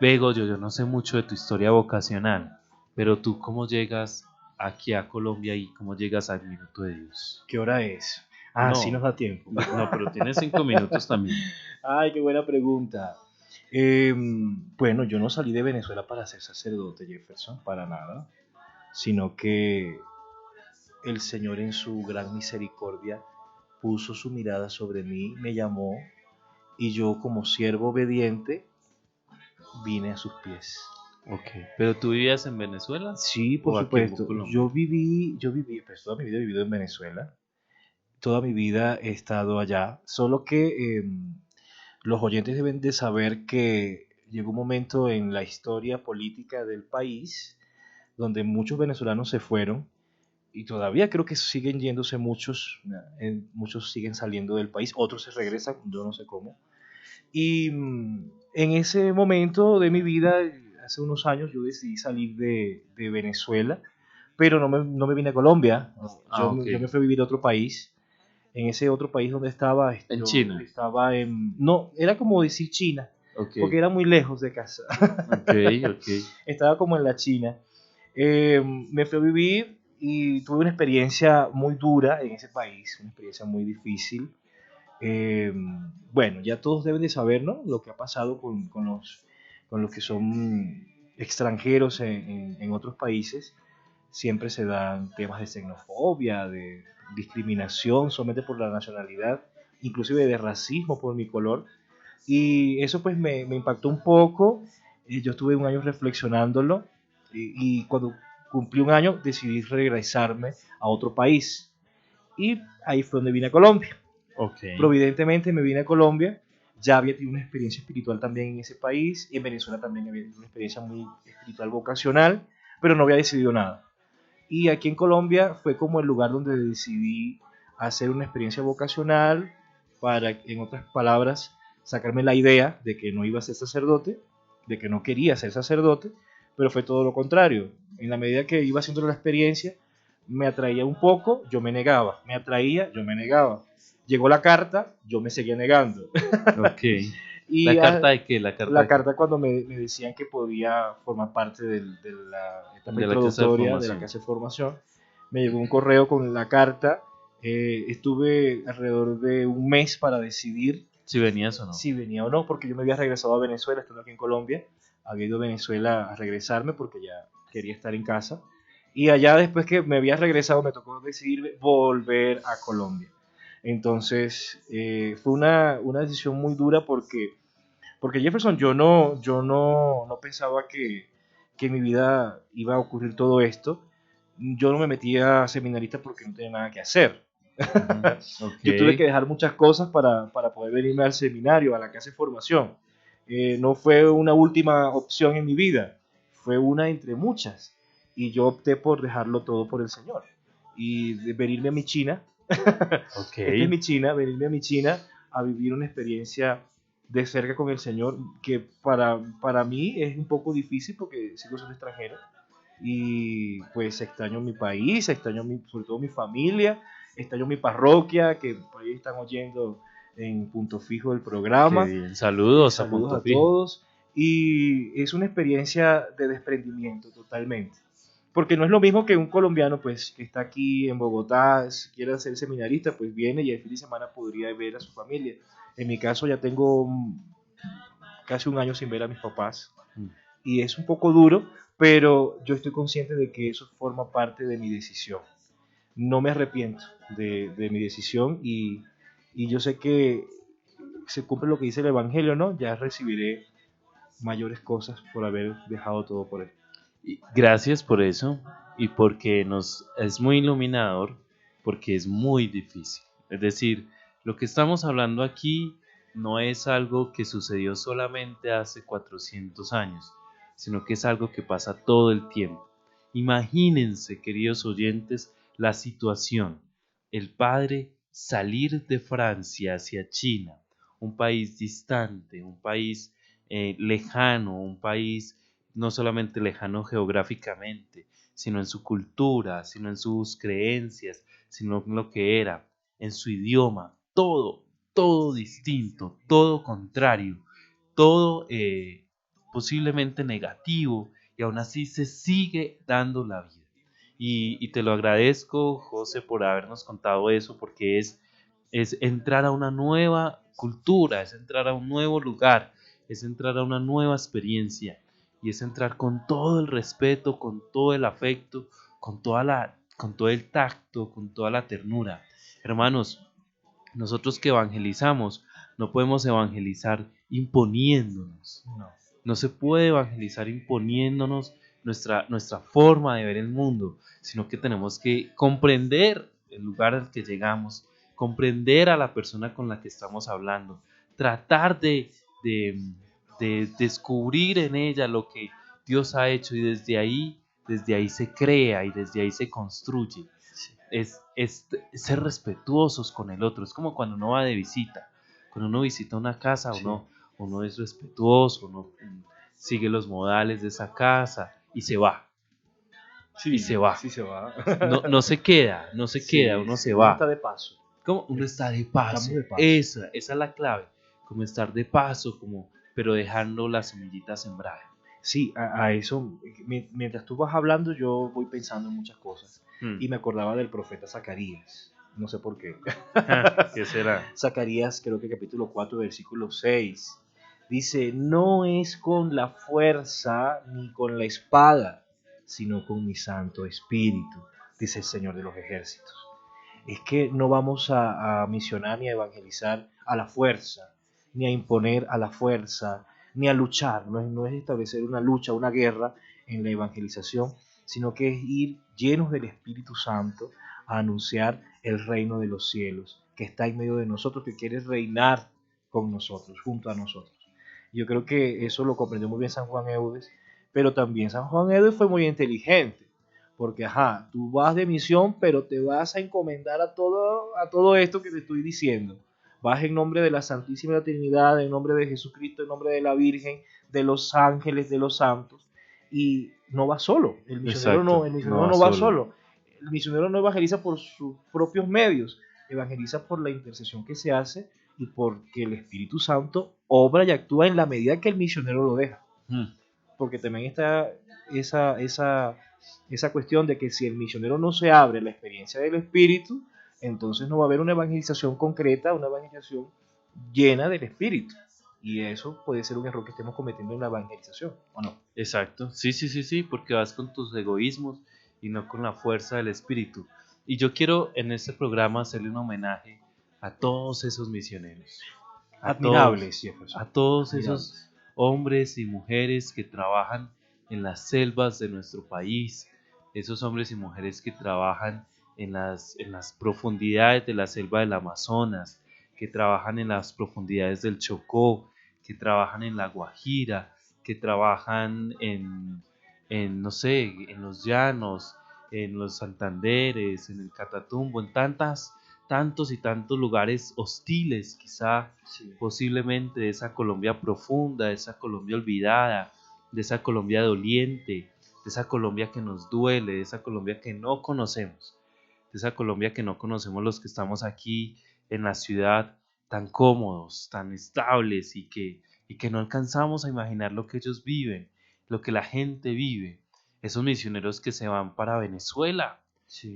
Vego, yo no sé mucho de tu historia vocacional, pero tú, ¿cómo llegas aquí a Colombia y cómo llegas al Minuto de Dios? ¿Qué hora es? Ah, No. sí nos da tiempo. No, pero tienes 5 minutos también. Ay, qué buena pregunta. Bueno, yo no salí de Venezuela para ser sacerdote, Jefferson, para nada, sino que el Señor en su gran misericordia puso su mirada sobre mí, me llamó, y yo como siervo obediente vine a sus pies. Ok, ¿pero tú vivías en Venezuela? Sí, por ¿O aquí en supuesto. Colombia? Yo viví, pues toda mi vida he vivido en Venezuela. Toda mi vida he estado allá. Solo que los oyentes deben de saber que llegó un momento en la historia política del país donde muchos venezolanos se fueron y todavía creo que siguen yéndose muchos siguen saliendo del país, otros se regresan, yo no sé cómo. Y en ese momento de mi vida, hace unos años, yo decidí salir de Venezuela, pero no me vine a Colombia. Yo me fui a vivir a otro país. En ese otro país donde estaba... ¿En China? Estaba no, era como decir China, porque era muy lejos de casa. Ok. Estaba como en la China. Me fui a vivir y tuve una experiencia muy dura en ese país, una experiencia muy difícil. Bueno, ya todos deben de saber, ¿no?, lo que ha pasado con los que son extranjeros en otros países. Siempre se dan temas de xenofobia, de discriminación solamente por la nacionalidad, inclusive de racismo por mi color. Y eso pues me impactó un poco. Yo estuve un año reflexionándolo y cuando cumplí un año, decidí regresarme a otro país. Y ahí fue donde vine a Colombia. Okay. Providentemente me vine a Colombia, ya había tenido una experiencia espiritual también en ese país, y en Venezuela también había tenido una experiencia muy espiritual vocacional, pero no había decidido nada. Y aquí en Colombia fue como el lugar donde decidí hacer una experiencia vocacional para, en otras palabras, sacarme la idea de que no iba a ser sacerdote, de que no quería ser sacerdote, pero fue todo lo contrario. En la medida que iba haciendo la experiencia, me atraía un poco, yo me negaba, me atraía, yo me negaba. Llegó la carta, yo me seguía negando. Ok. Y ¿La carta de qué? La carta cuando me decían que podía formar parte de la etapa introductoria de la clase de formación. Me llegó un correo con la carta. Estuve alrededor de un mes para decidir si venías o no. Si venía o no, porque yo me había regresado a Venezuela, estando aquí en Colombia. Había ido a Venezuela a regresarme porque ya quería estar en casa. Y allá, después que me había regresado, me tocó decidir volver a Colombia. Entonces fue una decisión muy dura porque Jefferson, yo no pensaba que en mi vida iba a ocurrir todo esto. Yo no me metía a seminarista porque no tenía nada que hacer. Okay. Yo tuve que dejar muchas cosas para poder venirme al seminario, a la clase de formación. No fue una última opción en mi vida, fue una entre muchas. Y yo opté por dejarlo todo por el Señor. Y de venirme a mi China. Okay. Esta es mi China, venirme a mi China a vivir una experiencia de cerca con el Señor que para mí es un poco difícil porque sigo siendo extranjero y pues extraño mi país, extraño sobre todo mi familia, extraño mi parroquia, que por ahí están oyendo en Punto Fijo el programa. Qué bien. Saludos a todos. Y es una experiencia de desprendimiento totalmente. Porque no es lo mismo que un colombiano pues que está aquí en Bogotá, si quiere ser seminarista, pues viene y el fin de semana podría ver a su familia. En mi caso ya tengo casi un año sin ver a mis papás y es un poco duro, pero yo estoy consciente de que eso forma parte de mi decisión. No me arrepiento de mi decisión y yo sé que se cumple lo que dice el Evangelio, ¿no? Ya recibiré mayores cosas por haber dejado todo por él. Gracias por eso y porque es muy iluminador, porque es muy difícil. Es decir, lo que estamos hablando aquí no es algo que sucedió solamente hace 400 años, sino que es algo que pasa todo el tiempo. Imagínense, queridos oyentes, la situación. El padre salir de Francia hacia China, un país distante, un país lejano, un país no solamente lejano geográficamente, sino en su cultura, sino en sus creencias, sino en lo que era, en su idioma, todo distinto, todo contrario, todo posiblemente negativo, y aún así se sigue dando la vida. Y te lo agradezco, José, por habernos contado eso, porque es entrar a una nueva cultura, es entrar a un nuevo lugar, es entrar a una nueva experiencia, y es entrar con todo el respeto, con todo el afecto, con todo el tacto, con toda la ternura. Hermanos, nosotros que evangelizamos, no podemos evangelizar imponiéndonos. No se puede evangelizar imponiéndonos nuestra forma de ver el mundo, sino que tenemos que comprender el lugar al que llegamos, comprender a la persona con la que estamos hablando, tratar de descubrir en ella lo que Dios ha hecho, y desde ahí se crea y desde ahí se construye. Es ser respetuosos con el otro. Es como cuando uno va de visita. Cuando uno visita una casa, uno es respetuoso, uno sigue los modales de esa casa y se va. Sí, y se va. Sí, se va. No se queda, uno se va. Uno está de paso. ¿Cómo? Uno está de paso. Esa es la clave. Como estar de paso, pero dejando las semillitas sembradas. Sí, a eso, mientras tú vas hablando, yo voy pensando en muchas cosas. Y me acordaba del profeta Zacarías. No sé por qué. ¿Qué será? Zacarías, creo que capítulo 4, versículo 6. Dice, no es con la fuerza ni con la espada, sino con mi Santo Espíritu, dice el Señor de los ejércitos. Es que no vamos a misionar ni a evangelizar a la fuerza, ni a imponer a la fuerza, ni a luchar. No es establecer una lucha, una guerra en la evangelización, sino que es ir llenos del Espíritu Santo a anunciar el reino de los cielos, que está en medio de nosotros, que quiere reinar con nosotros, junto a nosotros. Yo creo que eso lo comprendió muy bien San Juan Eudes, pero también San Juan Eudes fue muy inteligente, porque tú vas de misión, pero te vas a encomendar a todo esto que te estoy diciendo. Vas en nombre de la Santísima Trinidad, en nombre de Jesucristo, en nombre de la Virgen, de los ángeles, de los santos, y no va solo. El misionero no va solo. El misionero no evangeliza por sus propios medios, evangeliza por la intercesión que se hace y porque el Espíritu Santo obra y actúa en la medida que el misionero lo deja. Porque también está esa cuestión de que si el misionero no se abre a la experiencia del Espíritu, entonces no va a haber una evangelización concreta, una evangelización llena del Espíritu. Y eso puede ser un error que estemos cometiendo en la evangelización, ¿o no? Exacto, sí, porque vas con tus egoísmos y no con la fuerza del Espíritu. Y yo quiero en este programa hacerle un homenaje a todos esos misioneros. Admirables, Jefferson. A todos esos hombres y mujeres que trabajan en las selvas de nuestro país, esos hombres y mujeres que trabajan en las profundidades de la selva del Amazonas, que trabajan en las profundidades del Chocó, que trabajan en la Guajira, que trabajan en los llanos, en los Santanderes, en el Catatumbo, en tantos y tantos lugares hostiles, quizá posiblemente de esa Colombia profunda, de esa Colombia olvidada, de esa Colombia doliente, de esa Colombia que nos duele, de esa Colombia que no conocemos, de esa Colombia que no conocemos los que estamos aquí en la ciudad tan cómodos, tan estables y que no alcanzamos a imaginar lo que ellos viven, lo que la gente vive. Esos misioneros que se van para Venezuela,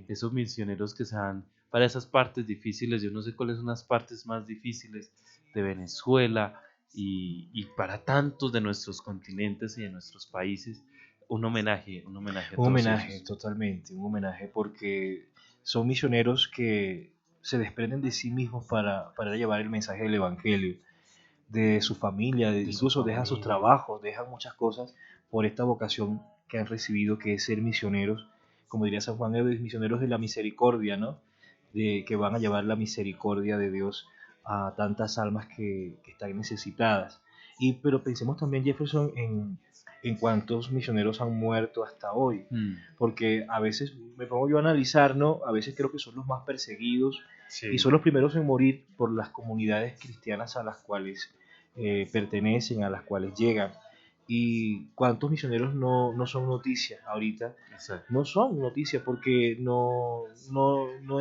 esos misioneros que se van para esas partes difíciles, yo no sé cuáles son las partes más difíciles de Venezuela y para tantos de nuestros continentes y de nuestros países, un homenaje a todos ellos. Totalmente, un homenaje porque son misioneros que se desprenden de sí mismos para llevar el mensaje del Evangelio, de su familia, incluso dejan sus trabajos, dejan muchas cosas por esta vocación que han recibido, que es ser misioneros, como diría San Juan Eudes, misioneros de la misericordia, ¿no? Que van a llevar la misericordia de Dios a tantas almas que están necesitadas. Pero pensemos también, Jefferson, en cuántos misioneros han muerto hasta hoy, porque a veces me pongo yo a analizar, ¿no? A veces creo que son los más perseguidos y son los primeros en morir por las comunidades cristianas a las cuales pertenecen, a las cuales llegan. Y cuántos misioneros no son noticia ahorita. Exacto. No son noticia porque no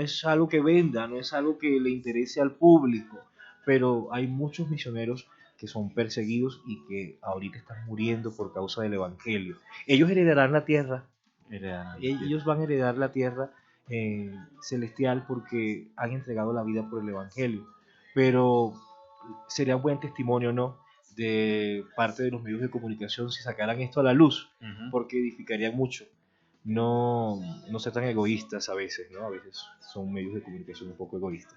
es algo que venda, no es algo que le interese al público, pero hay muchos misioneros que son perseguidos y que ahorita están muriendo por causa del Evangelio. Ellos heredarán la tierra, ellos van a heredar la tierra celestial porque han entregado la vida por el Evangelio, pero sería un buen testimonio, ¿no?, de parte de los medios de comunicación si sacaran esto a la luz, porque edificarían mucho. No ser tan egoístas a veces, ¿no? A veces son medios de comunicación un poco egoístas.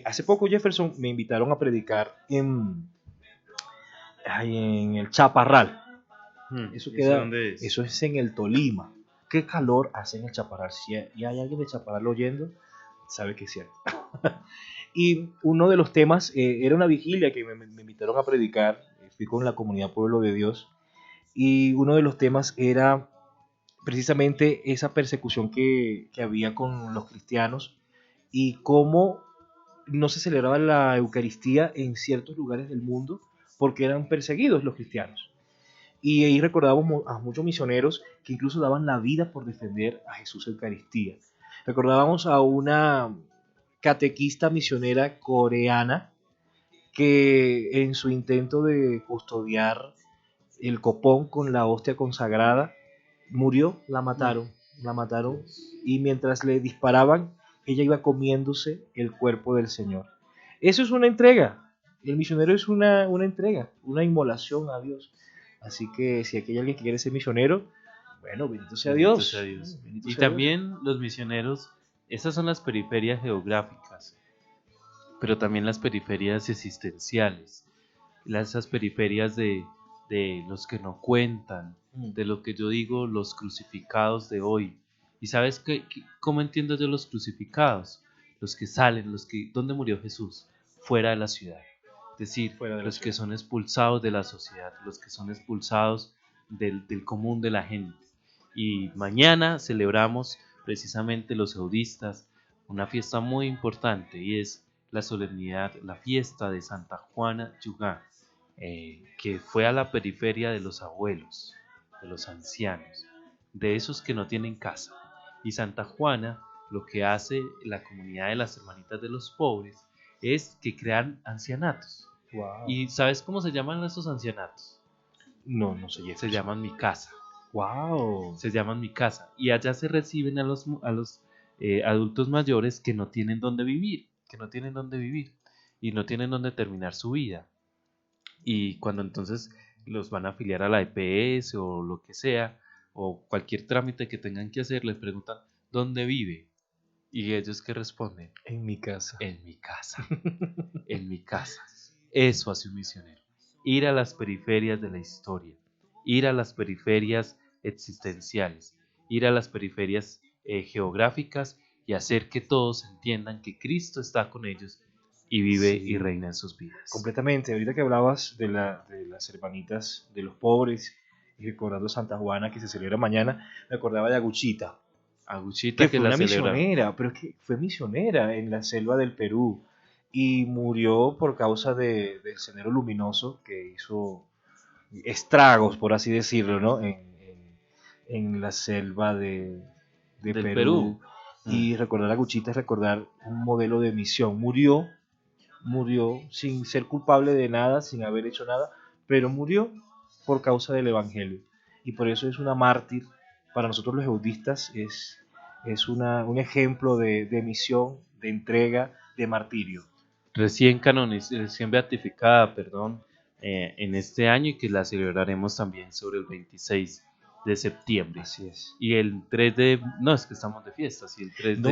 Hace poco, Jefferson, me invitaron a predicar en el Chaparral. Eso es en el Tolima. ¿Qué calor hace en el Chaparral? Si hay alguien de Chaparral oyendo, sabe que es cierto. Y uno de los temas era una vigilia que me invitaron a predicar. Fui con la comunidad Pueblo de Dios. Y uno de los temas era precisamente esa persecución que había con los cristianos y cómo no se celebraba la Eucaristía en ciertos lugares del mundo porque eran perseguidos los cristianos. Y ahí recordábamos a muchos misioneros que incluso daban la vida por defender a Jesús Eucaristía. Recordábamos a una catequista misionera coreana que en su intento de custodiar el copón con la hostia consagrada murió, la mataron y mientras le disparaban ella iba comiéndose el cuerpo del Señor. Eso es una entrega. El misionero es una entrega, una inmolación a Dios. Así que si aquí hay alguien que quiere ser misionero, bueno, bendito sea Dios. Y también los misioneros, esas son las periferias geográficas, pero también las periferias existenciales, esas periferias de los que no cuentan, de lo que yo digo los crucificados de hoy. ¿Y sabes cómo entiendo yo los crucificados? Los que salen, ¿dónde murió Jesús? Fuera de la ciudad. Es decir, los que son expulsados de la sociedad, los que son expulsados del común de la gente. Y mañana celebramos precisamente los eudistas una fiesta muy importante, y es la solemnidad, la fiesta de Santa Juana Yugá, que fue a la periferia de los abuelos, de los ancianos, de esos que no tienen casa. Y Santa Juana, lo que hace la comunidad de las hermanitas de los pobres es que crean ancianatos. Wow. ¿Y sabes cómo se llaman esos ancianatos? No sé. Se llaman mi casa. Wow. Se llaman mi casa. Y allá se reciben a los adultos mayores que no tienen dónde vivir, y no tienen dónde terminar su vida. Y cuando entonces los van a afiliar a la EPS o lo que sea, o cualquier trámite que tengan que hacer, les preguntan ¿dónde vive? Y ellos ¿qué responden? En mi casa. En mi casa. En mi casa. Eso hace un misionero. Ir a las periferias de la historia, ir a las periferias existenciales, ir a las periferias geográficas, y hacer que todos entiendan que Cristo está con ellos y vive y reina en sus vidas. Completamente. Ahorita que hablabas de las hermanitas de los pobres y recordando Santa Juana que se celebra mañana, me acordaba de Aguchita. Aguchita que fue una misionera, pero es que fue misionera en la selva del Perú y murió por causa del Sendero Luminoso, que hizo estragos, por así decirlo, ¿no? En la selva del Perú. Y recordar a Aguchita es recordar un modelo de misión. Murió sin ser culpable de nada, sin haber hecho nada, pero murió por causa del Evangelio. Y por eso es una mártir. Para nosotros los eudistas es un ejemplo de misión, de entrega, de martirio. Recién beatificada, en este año, y que la celebraremos también sobre el 26 de septiembre. Así es. Y el 3 de... No, es que estamos de fiesta, sí, el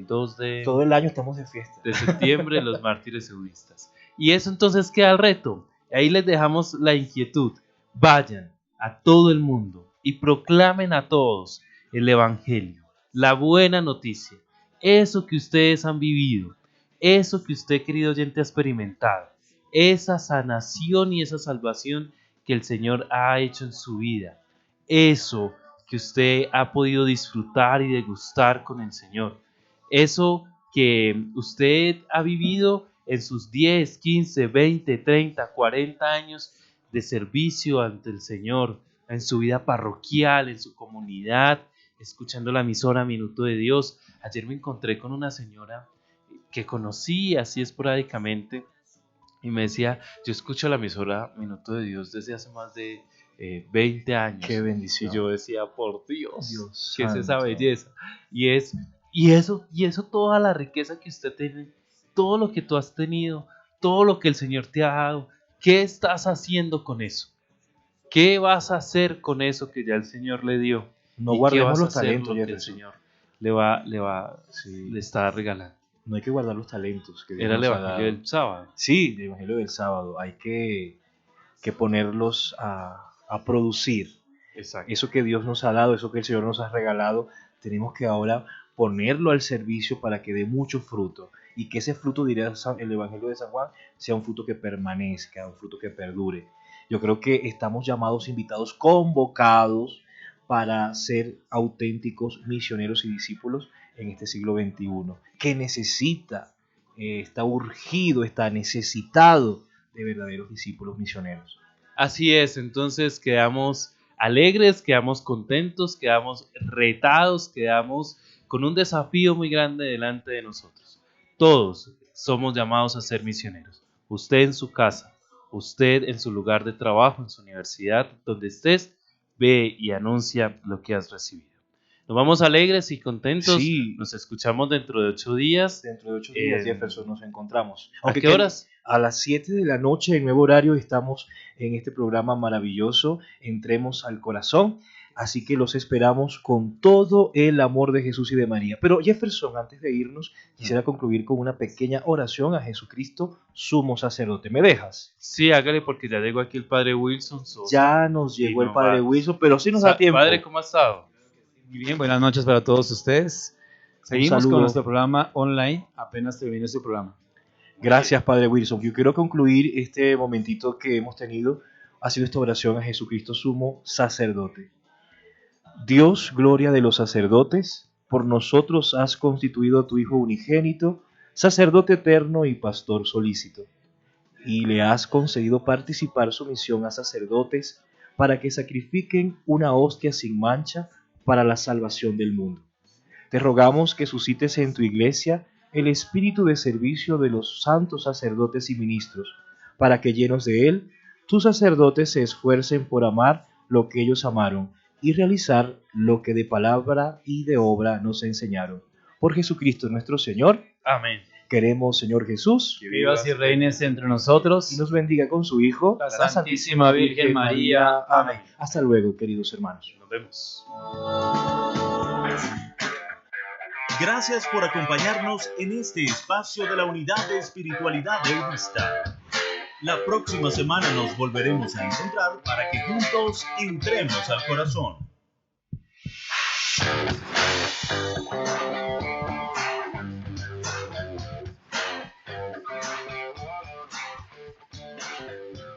2 de... Todo el año estamos de fiesta. De septiembre, los mártires eudistas. Y eso entonces queda el reto. Ahí les dejamos la inquietud. Vayan a todo el mundo y proclamen a todos el Evangelio, la buena noticia, eso que ustedes han vivido, eso que usted, querido oyente, ha experimentado, esa sanación y esa salvación que el Señor ha hecho en su vida, eso que usted ha podido disfrutar y degustar con el Señor, eso que usted ha vivido en sus 10, 15, 20, 30, 40 años de servicio ante el Señor, en su vida parroquial, en su comunidad, escuchando la emisora Minuto de Dios. Ayer me encontré con una señora que conocí así esporádicamente y me decía, yo escucho la emisora Minuto de Dios desde hace más de 20 años. ¡Qué bendición! Y yo decía, por Dios, ¿qué santo. es esa belleza? Y eso, toda la riqueza que usted tiene, todo lo que tú has tenido, todo lo que el Señor te ha dado, ¿qué estás haciendo con eso? ¿Qué vas a hacer con eso que ya el Señor le dio? No ¿Y guardemos qué vas a los hacer talentos, lo que el Señor le está regalando? No hay que guardar los talentos que Dios Era el nos ha Evangelio dado. del sábado. Sí, el Evangelio del sábado. Hay que ponerlos a producir. Exacto. Eso que Dios nos ha dado, eso que el Señor nos ha regalado, tenemos que ahora ponerlo al servicio para que dé mucho fruto. Y que ese fruto, diría el Evangelio de San Juan, sea un fruto que permanezca, un fruto que perdure. Yo creo que estamos llamados, invitados, convocados para ser auténticos misioneros y discípulos en este siglo XXI, que necesita, está urgido, está necesitado de verdaderos discípulos misioneros. Así es, entonces quedamos alegres, quedamos contentos, quedamos retados, quedamos con un desafío muy grande delante de nosotros. Todos somos llamados a ser misioneros. Usted en su casa, usted en su lugar de trabajo, en su universidad, donde estés, ve y anuncia lo que has recibido. Nos vamos alegres y contentos. Sí. Nos escuchamos dentro de 8 días. Dentro de 8 días, Jefferson, nos encontramos. ¿A qué horas? A las 7 de la noche, en nuevo horario, estamos en este programa maravilloso, Entremos al Corazón. Así que los esperamos con todo el amor de Jesús y de María. Pero Jefferson, antes de irnos, quisiera concluir con una pequeña oración a Jesucristo, sumo sacerdote. ¿Me dejas? Sí, hágale porque ya llegó aquí el Padre Wilson Sosa. Ya nos llegó el Padre Wilson, pero sí nos da tiempo. Padre, ¿cómo ha estado? Muy bien, buenas noches para todos ustedes. Seguimos con nuestro programa online, apenas terminó este programa. Gracias, Padre Wilson. Yo quiero concluir este momentito que hemos tenido haciendo esta oración a Jesucristo sumo sacerdote. Dios, gloria de los sacerdotes, por nosotros has constituido a tu Hijo unigénito, sacerdote eterno y pastor solícito, y le has concedido participar su misión a sacerdotes para que sacrifiquen una hostia sin mancha para la salvación del mundo. Te rogamos que suscites en tu iglesia el espíritu de servicio de los santos sacerdotes y ministros, para que llenos de él, tus sacerdotes se esfuercen por amar lo que ellos amaron y realizar lo que de palabra y de obra nos enseñaron. Por Jesucristo nuestro Señor. Amén. Queremos, Señor Jesús, que vivas y reines entre nosotros y nos bendiga con su Hijo, la Santísima Virgen María. Amén. Hasta luego, queridos hermanos. Nos vemos. Gracias por acompañarnos en este espacio de la Unidad de Espiritualidad Eudista. La próxima semana nos volveremos a encontrar para que juntos entremos al corazón.